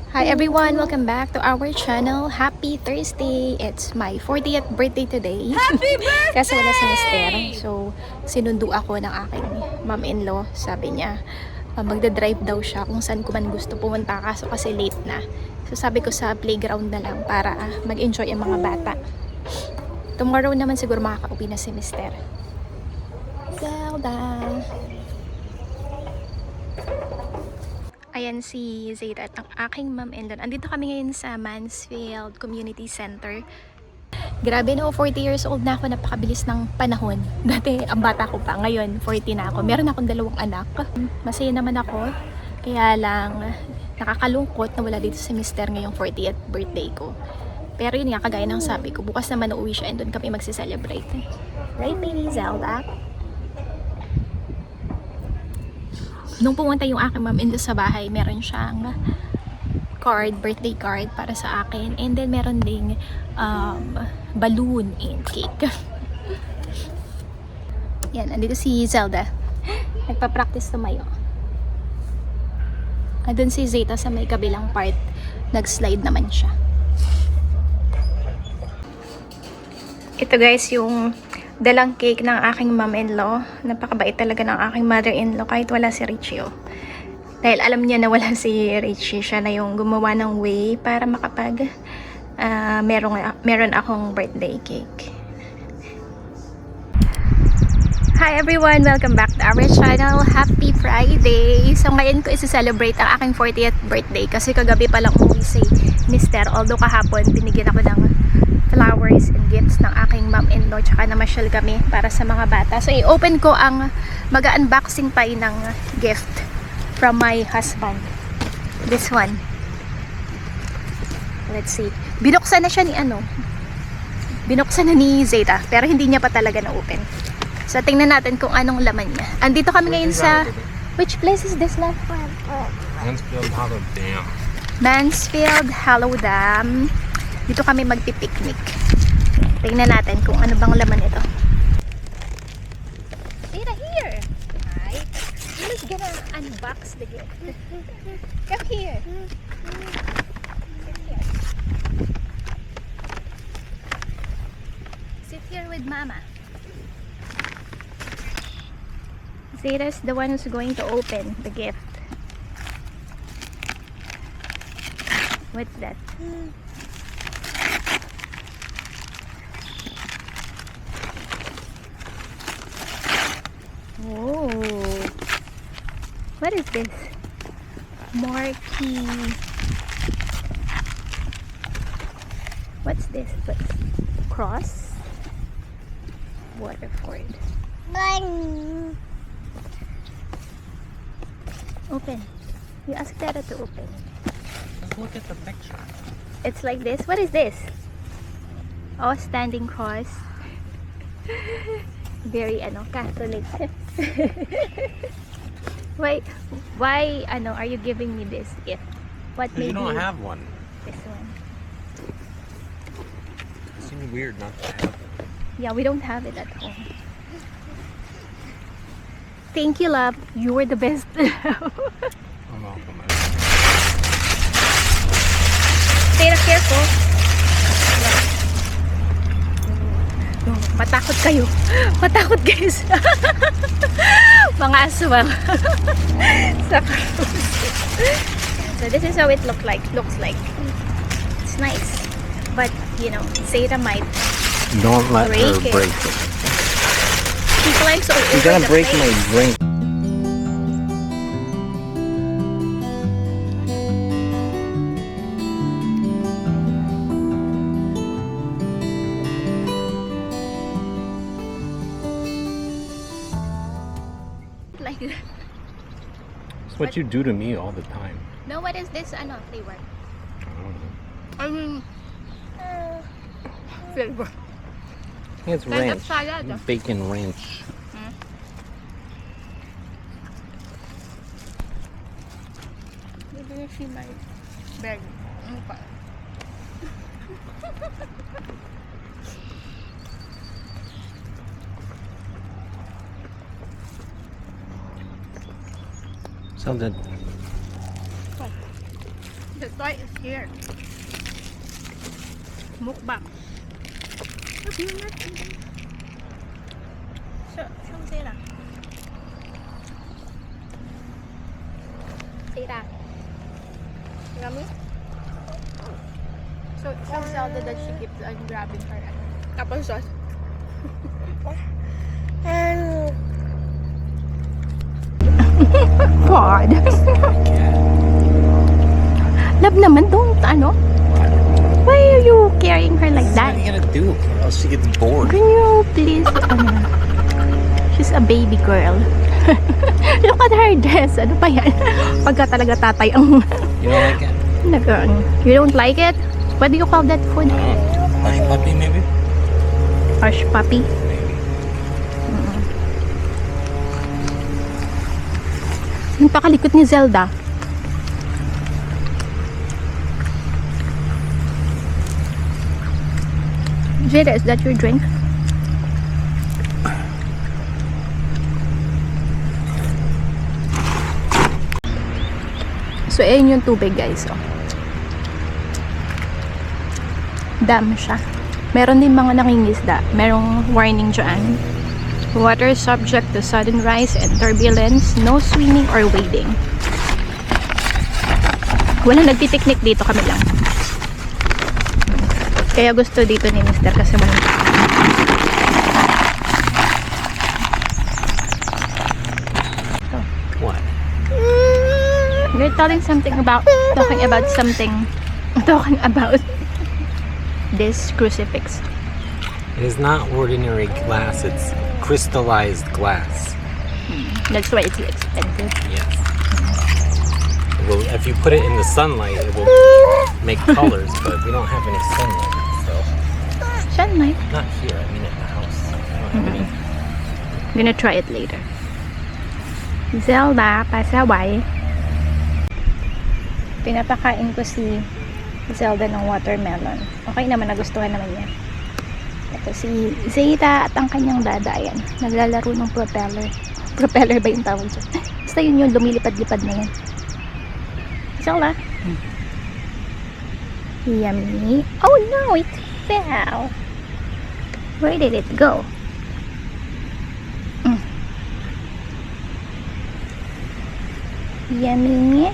Hi everyone! Welcome back to our channel. Happy Thursday! It's my 40th birthday today. Happy birthday! Kasi wala si Mister. So, sinundo ako ng aking mom-in-law. Sabi niya, magdadrive daw siya kung saan ko man gusto pumunta. Kaso kasi late na. So, sabi ko sa playground na lang para mag-enjoy ang mga bata. Tomorrow naman siguro makaka-uwi na si Mister. Zelda! Ayan si Zayda at ang aking mom-in-law. Andito kami ngayon sa Mansfield Community Center. Grabe no, 40 years old na ako. Napakabilis ng panahon. Dati ang bata ko pa, ngayon 40 na ako. Meron akong 2 anak. Masaya naman ako. Kaya lang nakakalungkot na wala dito si Mister ngayong 40th birthday ko. Pero yun nga, kagaya ng sabi ko, bukas naman uuwi siya and doon kami magsiselebrate. Right, baby Zelda? Nung pumunta yung aking mom-in-law sa bahay, meron siyang card, birthday card para sa akin. And then meron ding balloon and cake. Yan, andito si Zelda. Nagpa-practice tumayo. Andun si Zeta sa may kabilang part. Nag-slide naman siya. Ito guys, yung dalang cake ng aking mom-in-law. Napakabait talaga ng aking mother-in-law kahit wala si Richie. Dahil alam niya na wala si Richie, siya na yung gumawa ng way para makapag meron akong birthday cake. Hi everyone! Welcome back to our channel. Happy Friday! So ngayon ko isi-celebrate ang aking 40th birthday kasi kagabi pa lang umuwi si Mister. Although kahapon binigyan ako ng flowers and gifts ng aking mom-in-law, tsaka namasyal kami para sa mga bata. So i-open ko ang mag-unboxing pa ng gift from my husband. This one. Let's see. Binuksan na siya ni binuksan na ni Zeta, pero hindi niya pa talaga na-open. So tingnan natin kung anong laman niya. Andito kami ngayon sa, which place is this, love? Mansfield Hollow Dam. Mansfield Hollow Dam. Dito kami magpipiknik. Tingnan natin kung ano bang laman ito. Zeta, here! Hi. Who's gonna unbox the gift? Come here. Sit here. Sit here with Mama. Zeta's the one who's going to open the gift. What's that? Oh, what is this? Marquee. What's this? What's cross? Waterford. Open. You ask Dada to open. Just look at the picture. It's like this. What is this? Oh, standing cross. Very Catholic. why are you giving me this gift? What made You don't have one. this one? It seems weird not to have one. Yeah, we don't have it at home. Thank you, love. You were the best. I'm welcome. Stay careful. Matakot kayo. Matakot guys. Mga aswang. Sa cruise. So this is how it looks like. It's nice. But, Zeta might Don't let break her it. break it. She climbs all You're over gonna the break place. my drink. Like that. It's what you do to me all the time. No, what is this flavor? I don't know. I mean, flavor. I think it's Kind of ranch. salad. Bacon ranch. Maybe she might beg. So that The toy is here. Mukbang. Look, you're not eating. Show Sarah. Sarah. Yummy? So, show Zelda that she keeps on grabbing her apple sauce. God. Love naman, don't, ano? Why are you carrying her like What that? are you gonna do? Or else she gets bored. Can you please, ano? She's a baby girl. Look at her dress. Ano pa yan? Pagka talaga tatay ang You don't like it? You don't like it? What do you call that food? Hush puppy, maybe? Hush puppy. Maybe. Yung pakalikot ni Zelda. Jada, is that your drink? So, ayun yung tubig, guys. Oh. Dam siya. Meron din mga nangingisda. Merong warning dyan. Water subject to sudden rise and turbulence. No swimming or wading. Wala nagtitiknik dito, kami lang. Kaya gusto dito ni Mr. kasi walang What? You're talking about this crucifix. It is not ordinary glass, it's crystallized glass. That's why it's expensive. Yes. Well, if you put it in the sunlight, it will make colors, but we don't have any sunlight, so. Sunlight. Not here, I mean at the house. I don't have any. I'm gonna try it later. Zelda, pasaway. Pinapakain ko si Zelda ng watermelon. Okay naman, nagustuhan naman niya. Ito si Zeta at ang kanyang dada. Ayan, naglalaro ng propeller. Propeller ba yung tawag dyan? Basta yun yung lumilipad-lipad na yan. Zelda. Yummy. Oh no, it fell. Where did it go? Yummy.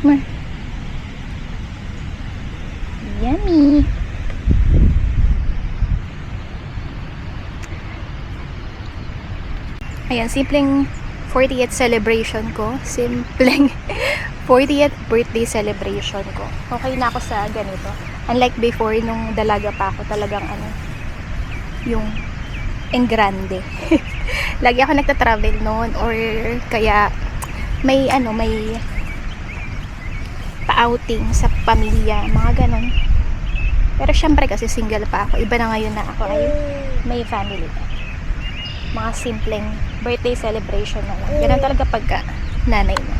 Come here. Yummy. Ayan, simpleng 40th celebration ko. Simpleng 40th birthday celebration ko. Okay na ako sa ganito. Unlike before, nung dalaga pa ako, talagang ano, yung en grande. Lagi ako nagta-travel noon or kaya may ano, may pa-outing sa pamilya, mga ganon. Pero syempre kasi single pa ako. Iba na ngayon na ako ay may family. Mga simpleng birthday celebration na lang. Ganun talaga pagka nanay na.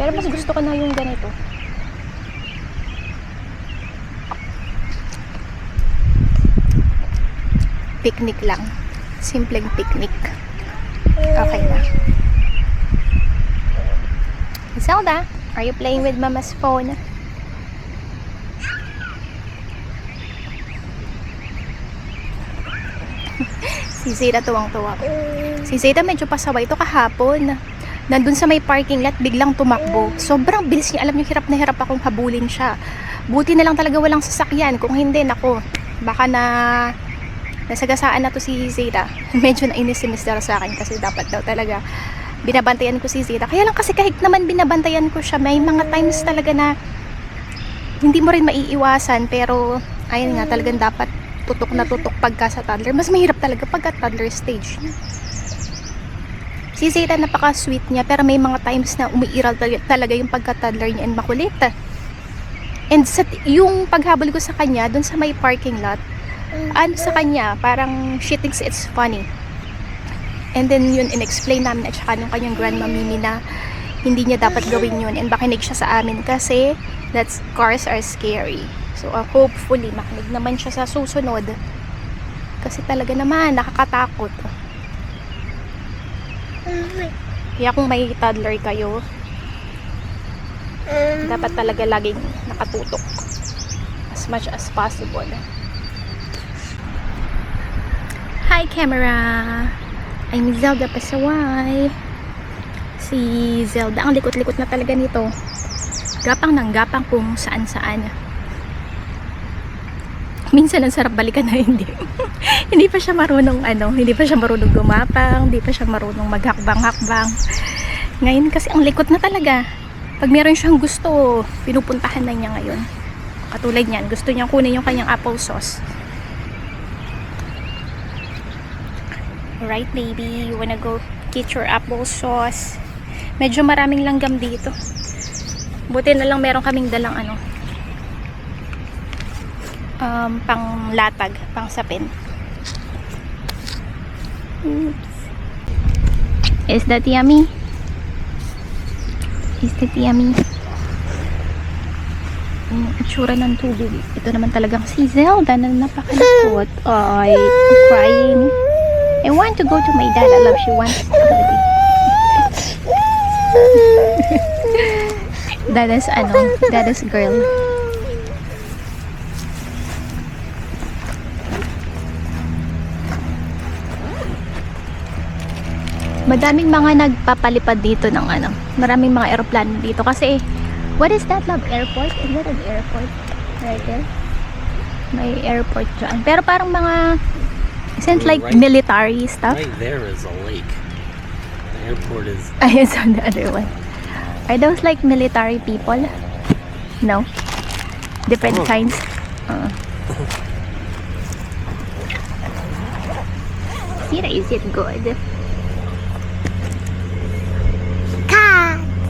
Pero mas gusto ko na yung ganito. Picnic lang. Simpleng picnic. Okay na. Zelda, are you playing with Mama's phone? Si Zeta tuwang-tuwa. Si Zeta medyo pasaway ito kahapon. Nandun sa may parking lot, biglang tumakbo. Sobrang bilis niya. Alam niyo, hirap na hirap akong habulin siya. Buti na lang talaga walang sasakyan. Kung hindi, nako, baka nasagasaan na to si Zeta. Medyo nainis si Mr. sa akin kasi dapat daw talaga binabantayan ko si Zeta. Kaya lang kasi kahit naman binabantayan ko siya, may mga times talaga na hindi mo rin maiiwasan. Pero, ayun nga, talagang dapat tutok na tutok pagka sa toddler. Mas mahirap talaga pagka toddler stage. Si Zeta napaka-sweet niya, pero may mga times na umiiral talaga yung pagka-toddler niya and makulit. And yung paghabol ko sa kanya, dun sa may parking lot, ano sa kanya, parang she thinks it's funny. And then yun, in-explain namin at saka nung kanyang grandma Mimi na hindi niya dapat gawin yun and makinig siya sa amin kasi cars are scary. So hopefully makinig naman siya sa susunod kasi talaga naman nakakatakot. Kaya kung may toddler kayo, dapat talaga laging nakatutok as much as possible. Hi camera! I'm Zelda Pasaway. Si Zelda, ang likot-likot na talaga nito. Gapang ng gapang kung saan-saan. Minsan ang sarap balikan na hindi. Hindi pa siya marunong hindi pa siya marunong gumapang, hindi pa siya marunong maghakbang-hakbang. Ngayon kasi ang likot na talaga. Pag meron siyang gusto, pinupuntahan na niya ngayon. Katulad niyan, gusto niyang kunin yung kanyang apple sauce. Alright baby, you wanna go get your apple sauce? Medyo maraming langgam dito. Buti na lang meron kaming dalang pang latag, pang sapin. Oops. Is that yummy? Is that yummy? Ang itsura ng tubig. Ito naman talagang si Zelda na napakalapot. Ay, I'm crying. I want to go to my dad. I love she wants already. That is girl. Madaming mga nagpapalipad dito ng maraming mga aeroplano dito kasi what is that, love? Airport? Is that an airport? Right there? May airport dyan. Pero parang mga isn't like military stuff. Right there is a lake. The airport is... Ayun, so the other one. Are those like military people? No? Different kinds? Sira, is it good?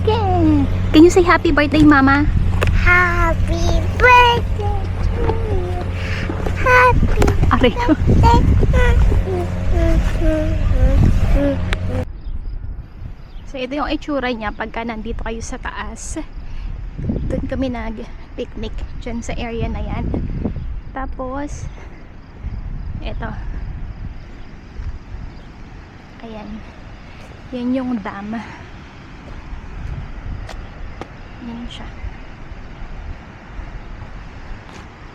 Yeah. Can you say happy birthday, Mama? Happy birthday to you. Happy Aray. So, ito yung itsura niya pagka nandito kayo sa taas. Doon kami nag-picnic dyan sa area na yan. Tapos, ito. Ayan. Yan yung dam. Yan siya.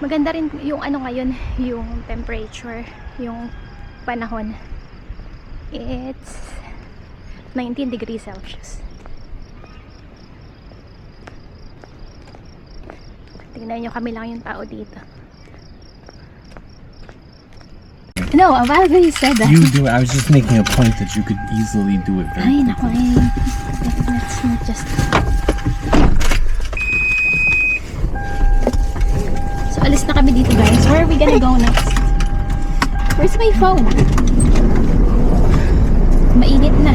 Maganda rin yung ngayon, yung temperature, yung panahon. It's 19 degrees Celsius. Tingnan nyo, kami lang yung tao dito. No, Avalva, you said that. You do it. I was just making a point that you could easily do it very Ay, quickly. naku, let's not just... So, alis na kami dito, guys. Where are we gonna go next? Where's my phone? Mainit na.